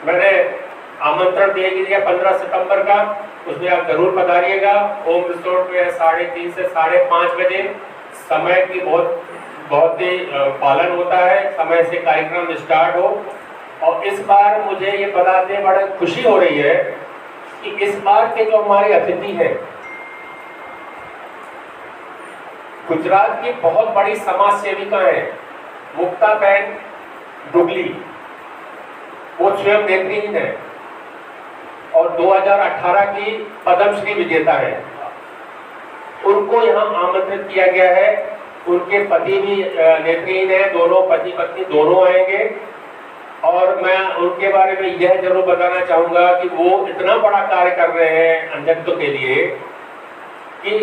मैंने आमंत्रण दे दिया 15 सितंबर का, उसमें आप जरूर पधारिएगा। होम रिसोर्ट में 3:30 से 5:30 बजे समय की बहुत ही पालन होता है, समय से कार्यक्रम स्टार्ट हो। और इस बार मुझे ये बताते बड़ा खुशी हो रही है कि इस बार के जो हमारे अतिथि हैं, गुजरात की बहुत बड़ी समाज सेविका हैं मुक्ताबेन डुगली, वो स्वयं नेत्रहीन है और 2018 की पद्मश्री विजेता है। उनको यहाँ आमंत्रित किया गया है। उनके पति भी नेत्रहीन है, दोनों पति पत्नी दोनों आएंगे। और मैं उनके बारे में यह जरूर बताना चाहूँगा कि वो इतना बड़ा कार्य कर रहे हैं अंधत्व के लिए कि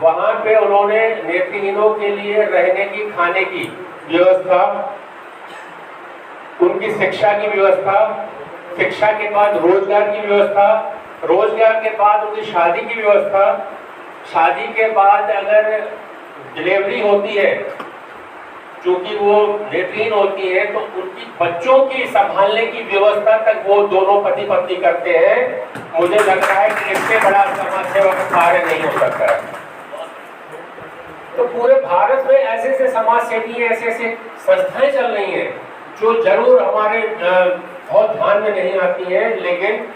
वहाँ पे उन्होंने नेत्रहीनों के लिए रहने की, खाने की व्यवस्था, उनकी शिक्षा की व्यवस्था, शिक्षा के बाद रोजगार की व्यवस्था, रोजगार के बाद उनकी शादी की व्यवस्था, शादी के बाद अगर डिलीवरी होती है, चूंकि वो नेत्रहीन होती है, तो उनकी बच्चों की संभालने की व्यवस्था तक वो दोनों पति पत्नी करते हैं। मुझे लग रहा है कि इससे बड़ा समाज सेवा का कार्य नहीं हो सकता है। तो पूरे भारत में ऐसे ऐसे समाज सेवी, ऐसे ऐसे संस्थाएं चल रही हैं जो जरूर हमारे बहुत ध्यान में नहीं आती है, लेकिन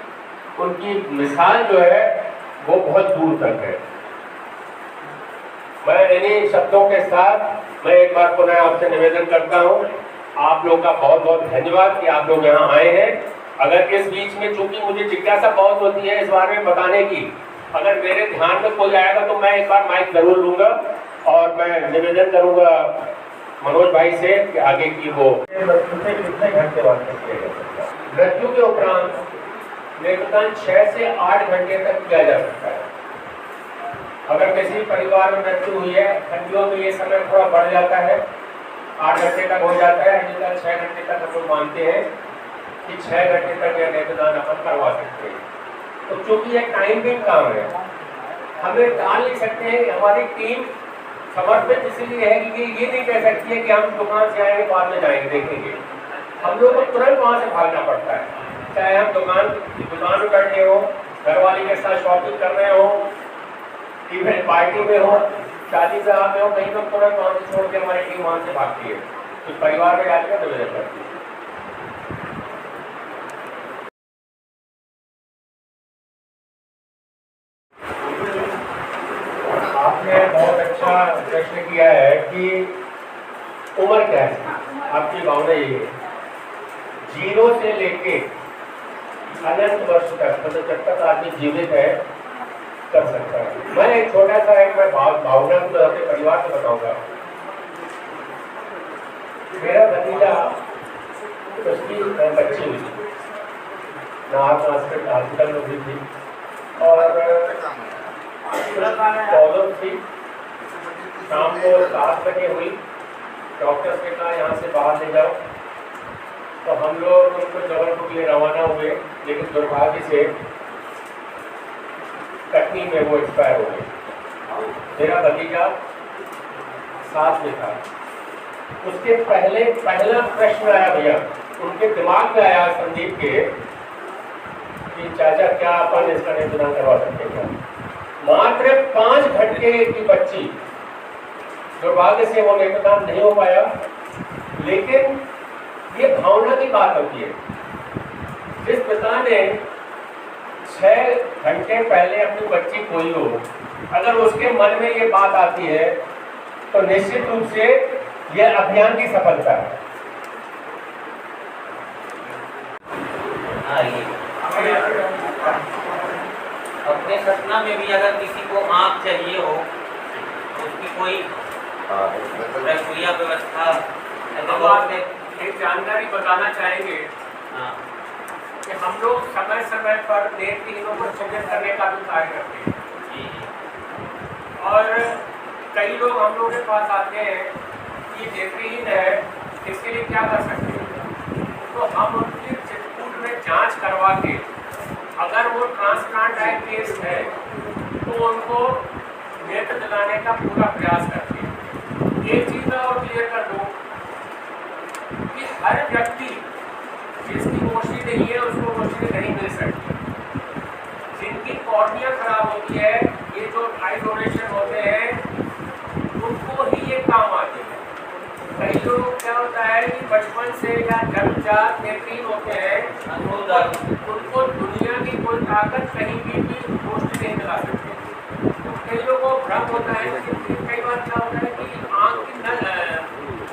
उनकी मिसाल जो है वो बहुत दूर तक है। मैं इन्हीं शब्दों के साथ मैं एक बार पुनः आपसे निवेदन करता हूँ, आप लोग का बहुत बहुत धन्यवाद कि आप लोग यहाँ आए हैं। अगर इस बीच में, चूंकि मुझे जिज्ञासा बहुत होती है इस बारे में बताने की, अगर मेरे ध्यान में कोई आएगा तो मैं एक बार माइक जरूर लूंगा और मैं निवेदन करूंगा मनोज भाई से कि आगे की वो कितने घंटे वास्ते किया जा सकता है। मृत्यु के उपरांत नेत्रदान 6 से 8 घंटे तक किया जा सकता है। अगर किसी परिवार में मृत्यु हुई है, ठंडियों में ये समय थोड़ा बढ़ जाता है, 8 घंटे तक हो जाता है, नेत्रदान 6 घंटे तक हम लोग मानते हैं कि 6 घंटे तक यह नेत्रदान अपन करवा सकते हैं। तो चूंकि यह टाइम बेस्ड काम है, हमें टाल नहीं सकते हैं। हमारी टीम समर्पित इसलिए है कि ये नहीं कह सकती है कि हम दुकान से आएंगे बाद में जाएंगे देखेंगे। हम लोग को तुरंत वहाँ से भागना पड़ता है, चाहे हम दुकान में बैठे हो, घरवाली के साथ शॉपिंग कर रहे हो, इवेंट पार्टी में हो, शादी ब्याह में हो, कहीं तो तुरंत वहाँ से छोड़ के हमारी टीम वहाँ से भागती है, कुछ परिवार में जाकर निवेदन करती है। आपने बहुत अच्छा प्रश्न किया है कि उम्र क्या है। आपकी भावना ये है 0 से लेके अनंत वर्ष तक, मतलब जब तक आदमी जीवित है कर सकता है। मैं एक छोटा सा मैं भावना को अपने परिवार से बताऊंगा। मेरा भतीजा, उसकी बच्ची हुई थी, हॉस्पिटल में हुई थी और प्रॉब्लम थी। शाम को 7 बजे हुई, डॉक्टर ने कहा यहाँ से बाहर ले जाओ, तो हम लोग उनको जबलपुर के लिए रवाना हुए, लेकिन दुर्भाग्य से कटनी में वो एक्सपायर हो गई। मेरा भतीजा साथ में था। उसके पहला प्रश्न आया भैया, उनके दिमाग में आया संदीप के कि चाचा क्या अपन इसका निदान करवा सकते हैं। मात्र 5 घंटे की बच्ची, दुर्भाग्य से वो नेत्रदान नहीं हो पाया, लेकिन ये भावना की बात होती है। जिस पिता ने 6 घंटे पहले अपनी बच्ची खोई हो, अगर उसके मन में ये बात आती है तो निश्चित रूप से यह अभियान की सफलता है। अपने सपना में भी अगर किसी को आँख चाहिए हो, उसकी कोई प्रक्रिया व्यवस्था, एक जानकारी बताना चाहेंगे कि हम लोग समय समय पर नेत्रहीनों को चिन्हित करने का भी कार्य करते हैं। और कई लोग हम लोग के पास आते हैं कि नेत्रहीन है, इसके लिए क्या कर सकते हैं, तो हम उनकी चित्रकूट में जांच करवा के, अगर वो ट्रांसप्लांट टाइप केस है तो उनको नेत्र दिलाने का पूरा प्रयास करते हैं। एक चीज और क्लियर कर दूं कि हर व्यक्ति जिसकी रोशनी नहीं है उसको रोशनी नहीं मिल सकती। जिनकी कॉर्निया खराब होती है, ये जो आई डोनेशन होते हैं उनको ही ये काम आते हैं। कई लोग क्या होता है कि बचपन से या जन्मजात नेत्रहीन होते हैं, उनको दुनिया की कोई ताकत कहीं भी रोशनी नहीं मिला सकती। तो कई लोगों को भ्रम होता है कि कई बार क्या होता है कि आँख की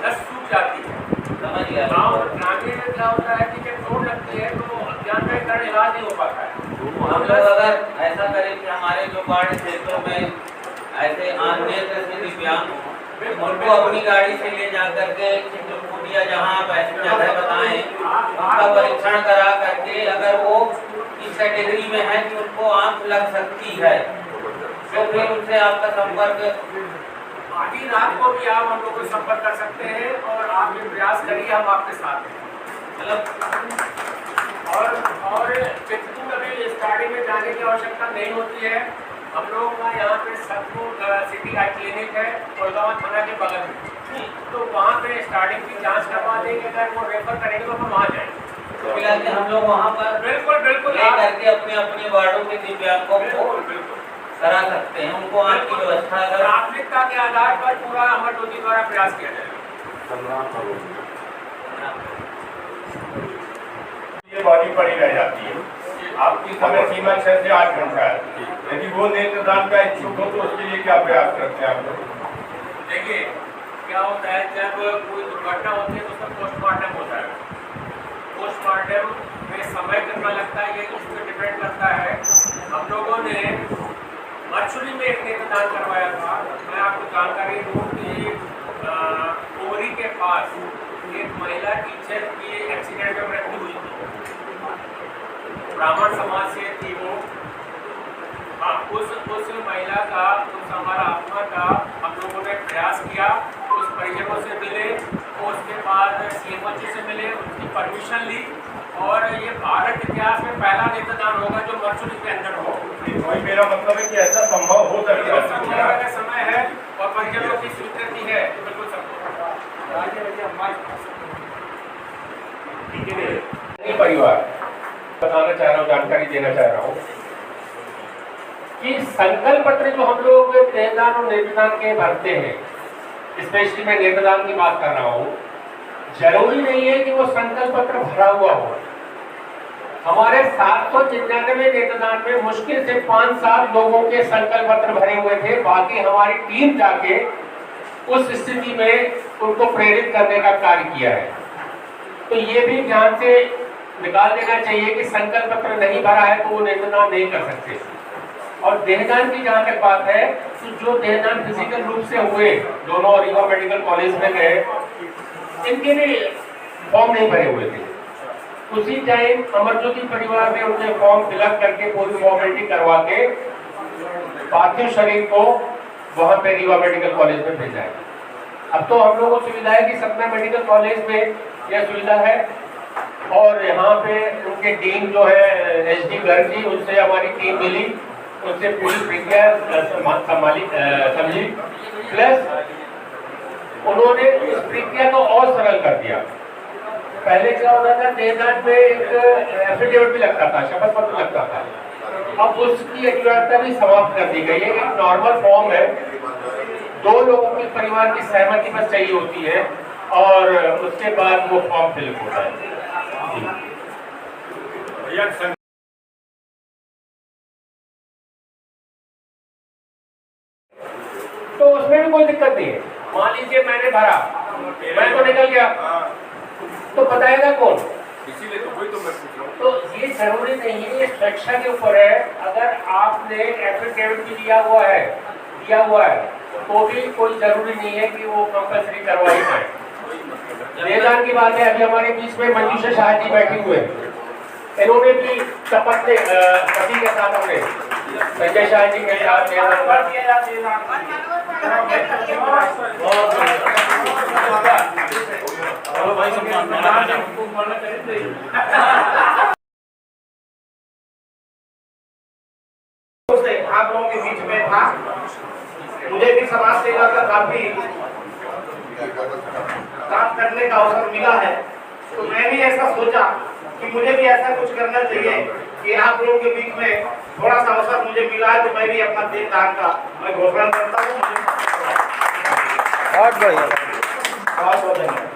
नस सूख जाती है। गाँव ग्रामीण में क्या होता है कि जब चोट लगती है तो अज्ञान के कारण इलाज नहीं हो पाता है। हम लोग अगर ऐसा करें कि हमारे जो पहाड़ी क्षेत्रों में ऐसे नेत्र से दिव्यांग उनको अपनी गाड़ी से ले जा करके चित्रकूट जहाँ आप ऐसी जगह बताएं उनका परीक्षण करा करके अगर वो इस कैटेगरी में है कि उनको आंख लग सकती है तो फिर उनसे आपका संपर्क आधी रात को भी आप हम लोग को संपर्क कर सकते हैं और आप ये प्रयास करिए, हम आपके साथ हैं। मतलब और चित्रकूट अभी स्टार्टिंग में जाने की आवश्यकता नहीं होती है। हम लोगों का यहाँ पे सतपुर सिटी आई क्लिनिक है कोलगांव थाना के बगल में, तो वहाँ पे स्टार्टिंग की जांच करवा देंगे। अगर वो रेफर करेंगे तो हम वहाँ जाएंगे। तो फिलहाल हम लोग वहाँ पर बिल्कुल ले करके अपने अपने वार्डों के दिव्यांगों को करा सकते हैं, उनको आने की व्यवस्था प्राथमिकता के आधार पर पूरा अमर ज्योति द्वारा प्रयास किया जाएगा। ये बॉडी पड़ी रह जाती है। आपकी समय सीमा 6 से 8 घंटा है। यदि वो नेत्रदान का इच्छुक हो तो उसके लिए क्या प्रयास करते हैं आप लोग? देखिए क्या होता है, जब कोई दुर्घटना होती है तो उसका पोस्टमार्टम होता है। पोस्टमार्टम में समय कितना लगता है ये उस पर डिपेंड करता है। हम लोगों ने मरचुरी में एक नेत्रदान करवाया था। मैं आपको जानकारी दूँ कि उमरी के पास एक महिला टीचर की एक्सीडेंट में मृत्यु हुई थी। ब्राह्मण समाज से थी वो। हाँ, उस महिला का, उस हमारा आत्मा का हम लोगों ने प्रयास किया, उस परिजनों से मिले, उसके बाद CMOH से मिले, उसकी परमिशन ली और ये भारत इतिहास में पहला नेत्रदान होगा जो मरचुरी के अंदर हो। वही मेरा मतलब है कि ऐसा संभव हो सकता है। अगर समय है और परिजनों की स्वीकृति है तो बिल्कुल संभव। परिवार बताना चाह रहा हूँ, जानकारी देना चाह रहा हूँ कि संकल्प पत्र जो हम लोग देहदान और नेत्रदान के भरते हैं, स्पेशली मैं नेत्रदान की बात कर रहा हूँ, जरूरी नहीं है कि वो संकल्प पत्र भरा हुआ हो। हमारे 799 नेत्रदान में मुश्किल से 5-7 लोगों के संकल्प पत्र भरे हुए थे। बाकी हमारी टीम जाके उस स्थिति में उनको प्रेरित करने का कार्य किया है। तो ये भी ध्यान से निकाल देना चाहिए कि संकल्प पत्र नहीं भरा है तो वो नेत्रदान नहीं कर सकते। और देहदान की जहाँ तक बात है तो जो देहदान फिजिकल रूप से हुए, दोनों रीवा मेडिकल कॉलेज में गए, इनके भी फॉर्म नहीं भरे हुए थे। उसी टाइम अमर ज्योति परिवार ने उनके फॉर्म फिलअप करके पूरी फॉर्मेलिटी करवा के पार्थिव शरीर को वहाँ पे रीवा मेडिकल कॉलेज में भेजा है। अब तो हम लोगों को सुविधा है कि सतना मेडिकल कॉलेज में यह सुविधा है और यहाँ पे उनके डीन जो है SD गर्ग जी, उनसे हमारी टीम मिली, उनसे पूरी प्रक्रिया समझी, प्लस उन्होंने इस प्रक्रिया को और सरल कर दिया। पहले क्या होता था, देहदान में एक एफिडेविट भी लगता था, शपथ पत्र लगता था। अब उसकी अनिवार्यता भी समाप्त कर दी गई है। एक नॉर्मल फॉर्म है, 2 लोगों के परिवार की सहमति बस चाहिए होती है और उसके बाद वो फॉर्म फिलअप होता है। तो उसमें भी कोई दिक्कत नहीं है। मान लीजिए मैंने भरा, मैं तो निकल गया, तो बताएगा कौन? इसीलिए तो वही तो मैं पूछ रहा हूँ। तो ये जरूरी नहीं है, ये शिक्षा के ऊपर है। अगर आपने एफिडेविट भी दिया हुआ है तो भी कोई जरूरी नहीं है कि वो कंपल्सरी करवाई जाए। देहदान की बात है, अभी हमारे बीच में मंजूषा शाह जी बैठे हुए, इन्होंने भी शपथ ले पति के साथ अपने संजय शाह जी के साथ आप लोगों के बीच में था। मुझे भी समाज सेवा का काफी काम करने का अवसर मिला है। तो मैं भी ऐसा सोचा कि मुझे भी ऐसा कुछ करना चाहिए कि आप लोगों के बीच में थोड़ा सा अवसर मुझे मिला है, तो मैं भी अपना देन दान का मैं घोषणा करता हूँ। बहुत बढ़िया। बहुत बहुत धन्यवाद।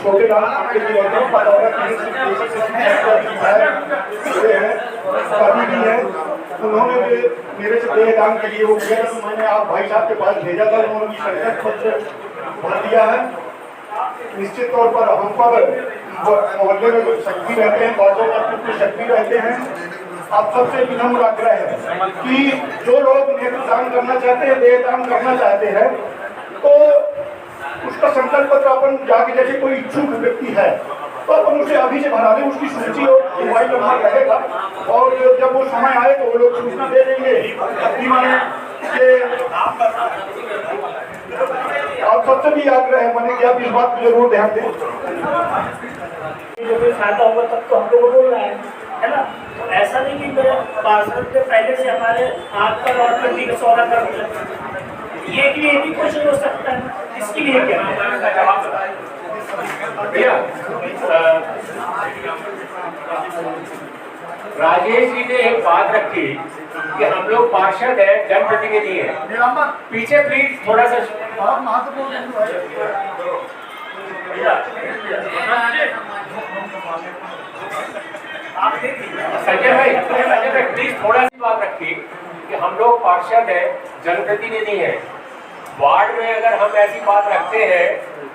छोटे लाल आपके लिए होते हैं, कभी भी है, उन्होंने मेरे से देहदान के लिए वो किया था, तो मैंने आप भाई साहब के पास भेजा था, उन्होंने संकट पत्र भर दिया है। निश्चित तौर पर हम पर मोहल्ले में शक्ति रहते हैं, बातों पर शक्ति रहते हैं। आप सबसे विनम्र आग्रह है कि जो लोग नेत्रदान करना चाहते हैं, देहदान करना चाहते हैं, तो उसका संकल्प पत्र अपन जाके, जैसे कोई इच्छुक व्यक्ति है तो अपन उसे अभी से भरा दें, उसकी सूची और मोबाइल नंबर रहेगा, और जब वो समय आए तो वो लोग सूचना दे देंगे। अपनी माने आप सबसे भी आग्रह है मैंने कि आप इस बात को जरूर ध्यान दें। जो भी फायदा होगा तब तो हम लोग बोल रहे है ना। तो ऐसा नहीं कि मेरे पार्षद के पहले से हमारे हाथ पर और कभी का सौदा कर दिया, ये भी कुछ हो सकता है। इसके लिए क्या भैया, राजेश जी ने एक बात रखी कि हम लोग पार्षद है, जनप्रतिनिधि है। पीछे प्लीज थोड़ा सा संजय भाई प्लीज थोड़ा सी बात रखिए कि हम लोग पार्षद है, जनप्रतिनिधि है। वार्ड में अगर हम ऐसी बात रखते हैं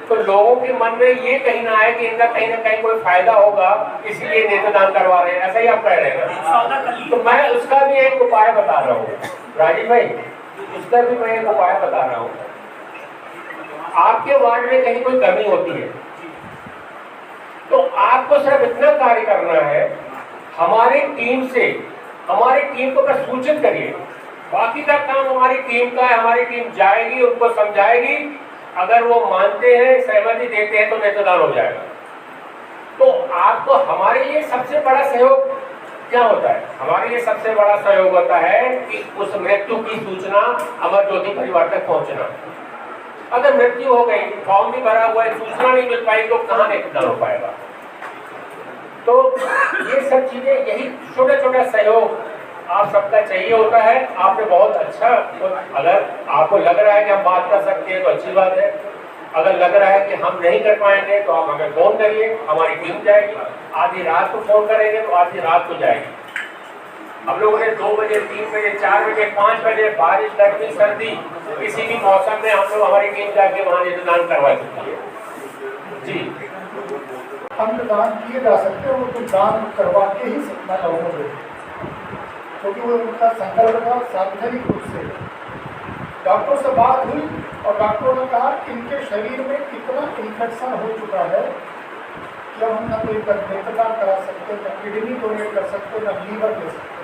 तो लोगों के मन में ये कहीं ना आए कि इनका कहीं ना कहीं कोई फायदा होगा, इसीलिए नेत्रदान करवा रहे हैं, ऐसा ही आप कह रहे हैं ना। तो मैं उसका भी एक उपाय बता रहा हूँ राजीव भाई, उसका भी मैं एक उपाय बता रहा हूँ। आपके वार्ड में कहीं कोई कमी होती है तो आपको सिर्फ इतना कार्य करना है, हमारी टीम को बस सूचित करिए, बाकी का काम हमारी टीम का है। हमारी टीम जाएगी, उनको समझाएगी, अगर वो मानते हैं, सहमति देते हैं तो नेत्रदान हो जाएगा। तो आपको हमारे लिए सबसे बड़ा सहयोग क्या होता है? हमारे लिए सबसे बड़ा सहयोग होता है कि उस मृत्यु की सूचना अमर ज्योति परिवार तक पहुंचना। अगर मृत्यु हो गई, फॉर्म भी भरा हुआ है, सूचना नहीं मिल पाई तो कहाँ नेत्रदान हो पाएगा? तो ये सब चीजें, यही छोटा छोटा सहयोग आप सबका चाहिए होता है। आपने बहुत अच्छा, अगर आपको लग रहा है कि हम बात कर सकते हैं तो अच्छी बात है। अगर लग रहा है कि हम नहीं कर पाएंगे तो आप हमें फोन करिए, हमारी टीम जाएगी। आधी रात को फोन करेंगे तो आधी रात को जाएगी। हम लोगों ने 2 बजे, 3 बजे, 4 बजे, 5 बजे, बारिश, गर्मी, सर्दी, किसी भी मौसम में हम लोग, हमारी टीम जाके वहाँ नेत्रदान करवा चुकी है जी। अंगदान किए जा सकते हैं, वो तो दान करवा के ही सकता लोगों को, क्योंकि वो उनका संकल्प था। सार्वजनिक रूप से डॉक्टर से बात हुई और डॉक्टरों ने कहा कि इनके शरीर में इतना इन्फेक्शन हो चुका है कि हम न तो इनका नेत्रदान करा सकते, न किडनी डोनेट कर सकते, न लीवर दे सकते।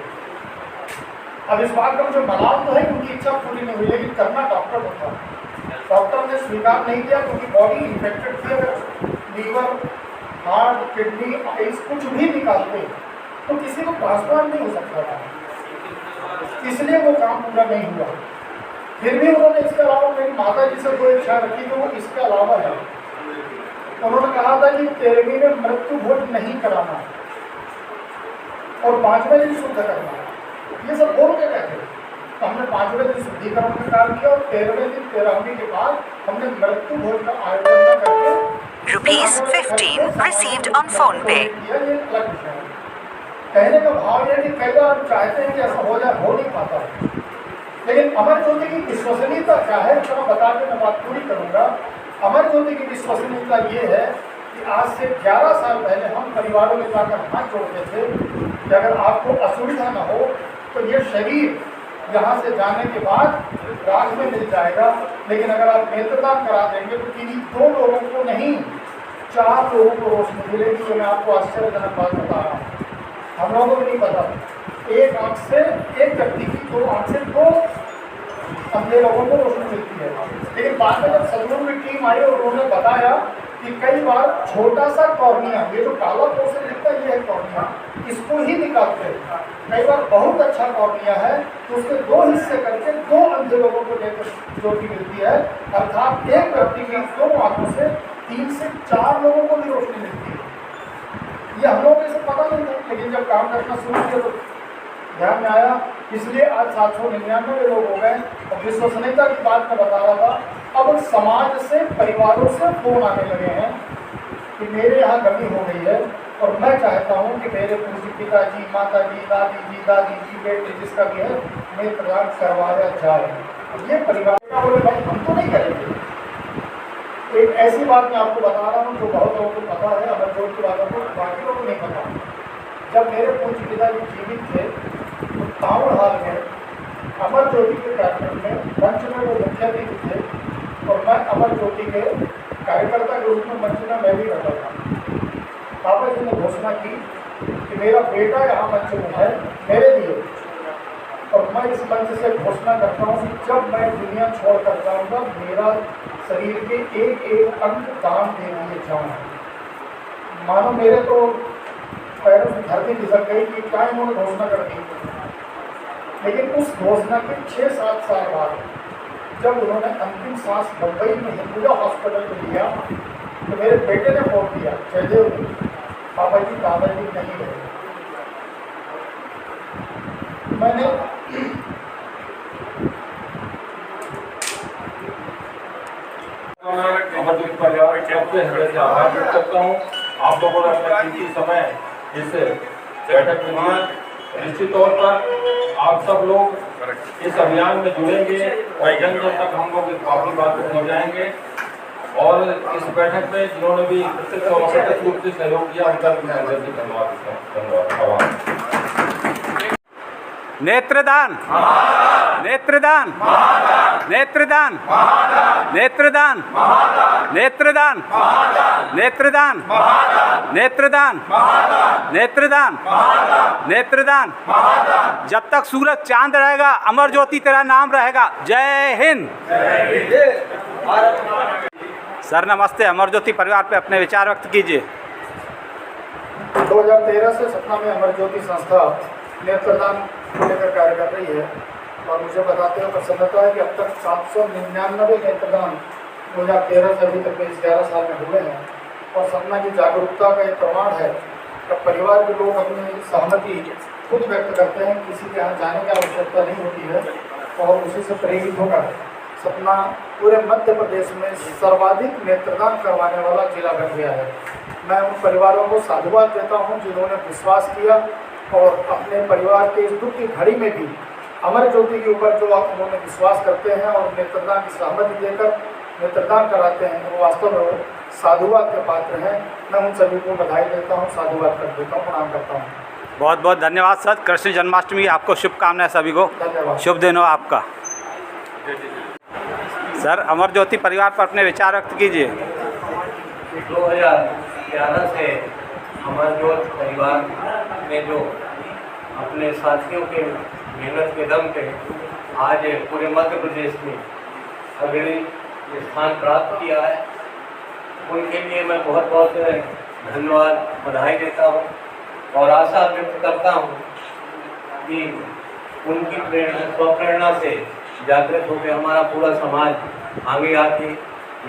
अब इस बात का मुझे मलाल तो है कि उनकी इच्छा पूरी नहीं हुई, लेकिन करना डॉक्टर को था। डॉक्टर ने स्वीकार नहीं किया क्योंकि बॉडी इन्फेक्टेड थी। अगर लीवर, हार्ट, किडनी, आइस कुछ भी निकालते तो किसी को ट्रांसप्लांट नहीं हो सकता था, इसलिए वो काम पूरा नहीं हुआ। फिर भी उन्होंने इसके अलावा मेरी माता जी से कोई इच्छा रखी कि वो इसके अलावा है। उन्होंने कहा था कि 13वीं में मृत्यु भोज नहीं कराना और 5वें दिन शुद्ध करना, ये सब बोल के कहते। तो हमने 5वें दिन शुद्धिकरण का कार्य किया और 13वें दिन 13वीं के बाद हमने मृत्यु भोज का आयोजन करके ₹15 received on phone pay। कहने का भाव यह कि कई बार हम चाहते हैं कि ऐसा हो जाए, हो नहीं पाता। लेकिन अमर ज्योति की विश्वसनीयता क्या है, तो मैं बता के मैं बात पूरी करूंगा। अमर ज्योति की विश्वसनीयता ये है कि आज से 11 साल पहले हम परिवारों में जाकर हाथ जोड़ते थे कि अगर आपको असुविधा न हो तो ये शरीर यहाँ से जाने के बाद राख में मिल जाएगा, लेकिन अगर आप नेत्रदान करा देंगे तो किन्हीं 2 लोगों को नहीं 4 लोगों को रोशनी मिलेगी। तो मैं आपको आश्चर्यजनक बात बता रहा हूँ, हम लोगों को नहीं पता। एक आंख से एक व्यक्ति की 2 आंख से 2 अंधे लोगों को रोशनी मिलती है। लेकिन बाद में जब सदगुरु की टीम आई और उन्होंने बताया कि कई बार छोटा सा कॉर्निया, ये जो काला पोर्शन दिखता है ये है कॉर्निया, इसको ही निकालते हैं। कई बार बहुत अच्छा कॉर्निया है तो उसके 2 हिस्से करके 2 अंधे लोगों को नेत्र ज्योति मिलती है। अर्थात एक व्यक्ति की 2 आंखों से 3 से 4 लोगों को भी रोशनी मिलती है। ये हम लोगों को इसे पता नहीं था, लेकिन जब काम करना शुरू किया तो ध्यान में आया। इसलिए आज 799 लोग हो गए। और विश्वसनीयता की बात मैं बता रहा था, अब समाज से, परिवारों से फोन आने लगे हैं कि मेरे यहाँ कमी हो गई है और मैं चाहता हूँ कि मेरे पूज्य पिताजी, माताजी, दादी जी, बेटे जिसका भी है, नेत्रदान करवाया जाए। ये परिवार का बोले भाई हम तो नहीं करेंगे। एक ऐसी बात मैं आपको बता रहा हूँ जो बहुत लोगों को पता है, अमरजोत की बातों को बाकी लोगों को नहीं पता। जब मेरे पूज्य पिताजी जीवित थे तो टाउन हॉल में अमर ज्योति के कार्यक्रम में मंच में वो मुख्य अतिथि थे और मैं अमर ज्योति के कार्यकर्ता के रूप में मंच में मैं भी बैठा था। पापा जी ने घोषणा की कि मेरा बेटा यहाँ मंच में है मेरे लिए, और मैं इस मंच से घोषणा करता हूँ कि जब मैं दुनिया छोड़ कर जाऊँगा मेरा शरीर के एक एक अंग दान दे दिए जाऊँ। मानो मेरे तो पैरों से धरती खिसक गई कि क्या इन्होंने घोषणा कर दी। लेकिन उस घोषणा के 6-7 साल बाद जब उन्होंने अंतिम सांस मुंबई में हिंदुजा हॉस्पिटल में लिया तो मेरे बेटे ने फोन किया, जयदेव पापा जी दादाजी नहीं रहे। मैंने अमरजोत परिवार के सबसे हृदय से आभार व्यक्त करता हूँ। आप लोगों ने अपना कीमती समय इस बैठक में दिया। निश्चित तौर पर आप सब लोग इस अभियान में जुड़ेंगे और जन जन तक हम लोग काफी बात पहुँचाएंगे। और इस बैठक में जिन्होंने भी प्रत्यक्ष और अप्रत्यक्ष रूप से सहयोग किया उनका भी मैं हृदय से धन्यवाद। नेत्रदान, नेत्रदान, नेत्रदान, नेत्रदान, नेत्रदान, नेत्रदान, नेत्रदान, नेत्रदान, नेत्रदान। जब तक सूरज चांद रहेगा अमर ज्योति तेरा नाम रहेगा। जय हिंद। सर नमस्ते, अमर ज्योति परिवार पे अपने विचार व्यक्त कीजिए। 2013 से सतना में अमर ज्योति संस्था नेत्रदान को लेकर कार्य कर रही है और मुझे बताते हुए प्रसन्नता है कि अब तक 799 नेत्रदान 2013 से अभी तक 11 साल में हुए हैं। और सपना की जागरूकता का एक प्रमाण है कि परिवार के लोग अपनी सहमति खुद व्यक्त करते हैं, किसी के यहाँ जाने की आवश्यकता नहीं होती है और उसी से प्रेरित होकर सपना पूरे मध्य प्रदेश में सर्वाधिक नेत्रदान करवाने वाला जिला बन गया है। मैं उन परिवारों को साधुवाद देता हूँ जिन्होंने विश्वास किया और अपने परिवार के इस दुख की घड़ी में भी अमर ज्योति के ऊपर जो उन्होंने विश्वास करते हैं और नेत्रदान की सहमति देकर नेत्रदान कराते हैं, वो वास्तव में साधुवाद के पात्र हैं। मैं उन सभी को बधाई देता हूँ, साधुवाद कर देता हूँ, प्रणाम करता हूँ। बहुत बहुत धन्यवाद सर। कृष्ण जन्माष्टमी की आपको शुभकामनाएं सभी को। धन्यवाद। शुभ दिन हो आपका। सर अमर ज्योति परिवार पर अपने विचार व्यक्त कीजिए। 2011 से अमर ज्योति परिवार ने जो अपने साथियों के मेहनत के दम पे आज पूरे मध्य प्रदेश में अग्रणी स्थान प्राप्त किया है, उनके लिए मैं बहुत बहुत धन्यवाद, बधाई देता हूँ और आशा व्यक्त करता हूँ कि उनकी प्रेरणा, स्वप्रेरणा से जागृत होकर हमारा पूरा समाज आगे आके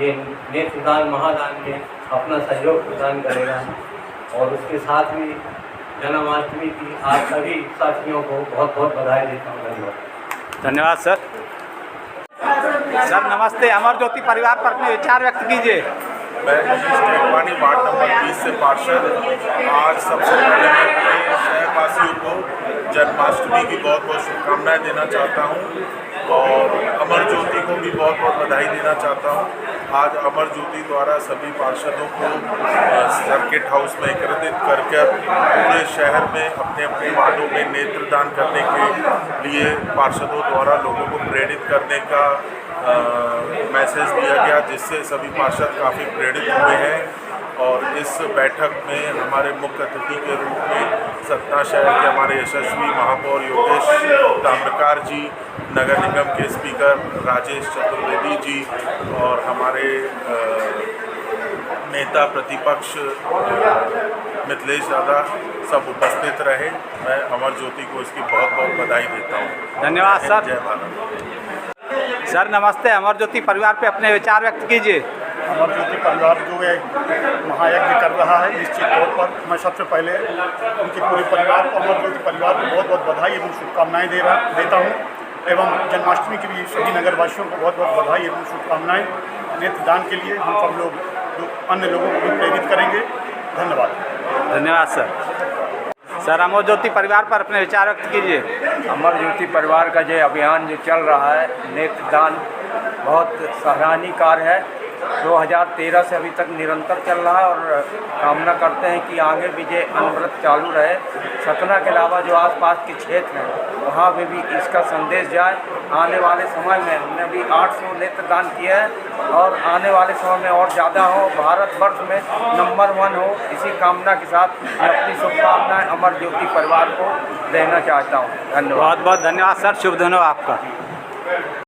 ये नेत्रदान महादान में अपना सहयोग प्रदान करेगा। और उसके साथ ही जन्माष्टमी की आप सभी साथियों को बहुत बहुत बधाई देता हूँ। धन्यवाद। धन्यवाद सर। सर नमस्ते, अमर ज्योति परिवार पर अपने विचार व्यक्त कीजिए। मैं टेकवानी वार्ड नंबर 20 से पार्षद। आज सबसे पहले मैं अपने शहरवासियों को जन्माष्टमी की बहुत बहुत शुभकामनाएं देना चाहता हूं और अमर ज्योति को भी बहुत बहुत बधाई देना चाहता हूं। आज अमर ज्योति द्वारा सभी पार्षदों को सर्किट हाउस में एकत्रित करके पूरे शहर में अपने अपने वार्डों में नेत्रदान करने के लिए पार्षदों द्वारा लोगों को प्रेरित करने का मैसेज दिया गया, जिससे सभी पार्षद काफ़ी प्रेरित हुए हैं। और इस बैठक में हमारे मुख्य अतिथि के रूप में सतना शहर के हमारे यशस्वी महापौर योगेश ताम्रकार जी, नगर निगम के स्पीकर राजेश चतुर्वेदी जी और हमारे नेता प्रतिपक्ष मिथिलेश दादा सब उपस्थित रहे। मैं अमर ज्योति को इसकी बहुत बहुत बधाई देता हूँ। धन्यवाद सर। जय भारत। सर नमस्ते, अमर ज्योति परिवार पे अपने विचार व्यक्त कीजिए। अमर ज्योति परिवार जो है महायज्ञ कर रहा है, निश्चित तौर पर मैं सबसे पहले उनके पूरे परिवार को, अमर ज्योति परिवार को बहुत बहुत बधाई एवं शुभकामनाएँ देता हूँ एवं जन्माष्टमी के भी सभी नगरवासियों को बहुत बहुत बधाई एवं शुभकामनाएँ। नेत्रदान के लिए हम सब लोग अन्य लोगों को भी प्रेरित करेंगे। धन्यवाद। धन्यवाद सर, अमर ज्योति परिवार पर अपने विचार व्यक्त कीजिए। अमर ज्योति परिवार का जो अभियान जो चल रहा है नेत्रदान बहुत सराहनीय कार्य है। 2013 से अभी तक निरंतर चल रहा है और कामना करते हैं कि आगे भी ये अनवरत चालू रहे। सतना के अलावा जो आसपास के क्षेत्र हैं वहाँ में भी इसका संदेश जाए। आने वाले समय में हमने अभी 800 नेत्रदान किए हैं और आने वाले समय में और ज़्यादा हो, भारतवर्ष में नंबर 1 हो, इसी कामना के साथ मैं अपनी शुभकामनाएँ अमर ज्योति परिवार को देना चाहता हूँ। धन्यवाद। बहुत बहुत धन्यवाद सर, शुभ धन्यवाद आपका।